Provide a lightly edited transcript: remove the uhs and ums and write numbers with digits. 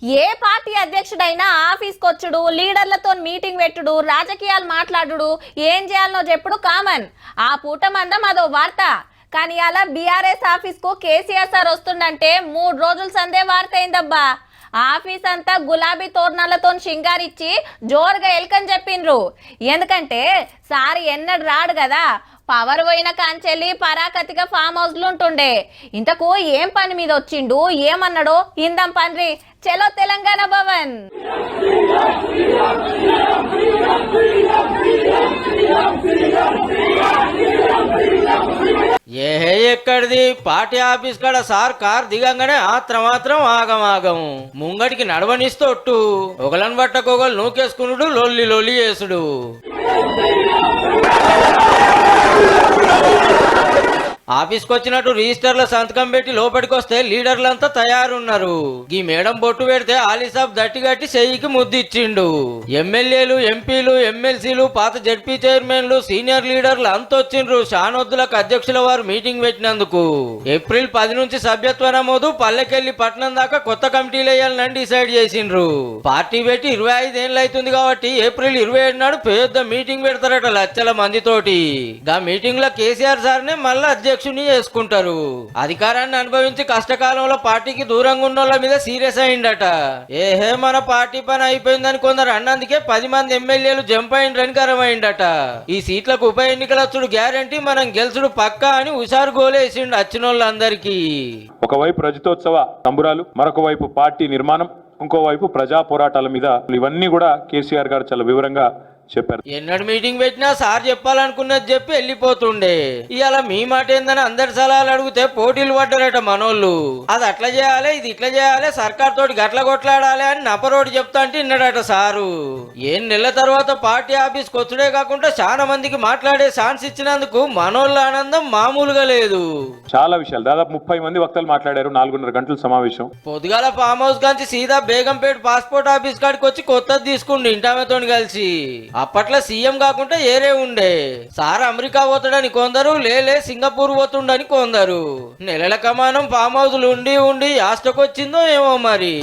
ఏ party అధ్యక్షుడైనా ఆఫీస్కి వచ్చుడు, లీడర్లతో meeting పెట్టుడు, రాజకీయాలు మాట్లాడుడు, ఏం చేయాలనో చెప్పుడు కామన్. ఆ పూట మందం అదో వార్త. కానీ అలా బీఆర్ఎస్ ఆఫీస్కు కేసీఆర్ సార్ వస్తుండంటే 3 రోజుల సందే వార్త అయిందబ్బా. ఆఫీస్ అంతా గులాబీ తోరణాలతో షింగారిచ్చి జోరుగా ఎల్కని చెప్పిండ్రు. ఎందుకంటే సార్ ఎన్నడు రాడు కదా, పవర్ పోయిన కాంచెల్లి పరాకతిగా ఫామ్ హౌస్లు ఉంటుండే. ఇంతకు ఏం పని మీద వచ్చిండు, ఏమన్నాడో ఇందాం పండ్రి. చలో తెలంగాణ భవన్. ఏహే ఎక్కడిది పార్టీ ఆఫీస్ కాడ సార్ కార్ దిగంగానే మాత్రం ఆగం ముంగడికి నడవనిస్తొట్టు ఒకలను పట్టకొగలు నూకేసుకునుడు, లొల్లి లొల్లి చేసుడు. ఆఫీస్కి వచ్చినట్టు రిజిస్టర్ల సంతకం పెట్టి లోపలికి వస్తే లీడర్లంతా తయారున్నారు. ఈ మేడం బొట్టు పెడితే ఆలీసాబ్ దట్టిగట్టి చెయ్యికి ముద్దిచ్చిండు. ఎమ్మెల్యేలు, ఎంపీలు, ఎమ్మెల్సీలు, పాత జడ్పీ చైర్మన్లు, సీనియర్ లీడర్లు అంత వచ్చిండ్రు. షానొద్దులకు అధ్యక్షుల వారు మీటింగ్ పెట్టినందుకు. ఏప్రిల్ 10 నుంచి సభ్యత్వ నమోదు, పల్లెకెళ్లి పట్నం దాకా కొత్త కమిటీలు వేయాలని డిసైడ్ చేసిండ్రు. పార్టీ పెట్టి 25 ఏళ్ళు అవుతుంది కాబట్టి ఏప్రిల్ 27 నాడు పెద్ద మీటింగ్ పెడతారట లక్షల మందితోటి. గా మీటింగ్ లో కేసీఆర్ సార్నే మళ్ళా అధ్యక్షుని చేసుకుంటారు. అధికారాన్ని అనుభవించి కష్టకాలంలో పార్టీకి దూరంగా ఉన్న మీద సీరియస్ అయిందట. ఏహే మన పార్టీ పని అయిపోయిందని కొందరు అన్నందుకే 10 మంది ఎమ్మెల్యేలు జంప్ అయిండ్రని గరమైందట. ఈ సీట్లకు ఉప ఎన్నికలు వచ్చుడు గ్యారంటీ, మనం గెలుచుడు పక్కా అని హుషారు గోలేసిండు వచ్చినోళ్ళందరికీ. ఒకవైపు రజతోత్సవ సంబురాలు, మరొక వైపు పార్టీ నిర్మాణం, ఇంకోవైపు ప్రజా పోరాటాల మీద ఇవన్నీ కూడా కేసీఆర్ గారు చాలా వివరంగా చెప్పారు. ఎన్నడు మీటింగ్ పెట్టినా సార్ చెప్పాలనుకున్నది చెప్పి వెళ్ళిపోతుండే. ఇవాళ మీ మాట ఏందని అందరి సలహాలు అడిగితే పోటీలు పడ్డారట మనోళ్ళు. అది అట్లా చేయాలి, ఇది ఇట్లా చేయాలి, సర్కార్ తోటి గట్ల కొట్లాడాలి అని నపరోటి చెప్తా అంటే విన్నాడట సారు. 7 నెలల తర్వాత పార్టీ ఆఫీస్కి వచ్చుడే కాకుండా చాలా మందికి మాట్లాడే ఛాన్స్ ఇచ్చినందుకు మనోళ్ళ ఆనందం మామూలుగా లేదు. చాలా విషయాలు, దాదాపు 30 మంది వక్తలు మాట్లాడారు. 4.5 గంటల సమావేశం. పొద్దుగాల ఫామ్ హౌస్ కాంచి సీదా బేగంపేట పాస్పోర్ట్ ఆఫీస్ కాడికి వచ్చి కొత్తది తీసుకుండి ఇంటామెతో కలిసి. అప్పట్లో సీఎం కాకుండా ఏరే ఉండే. సార్ అమెరికా పోతాడని కొందరు, లేలే సింగపూర్ పోతుండని కొందరు. నెలల కమానం ఫామ్ హౌస్లు ఉండి ఉండి ఆస్టకొచ్చిందో ఏమో మరి.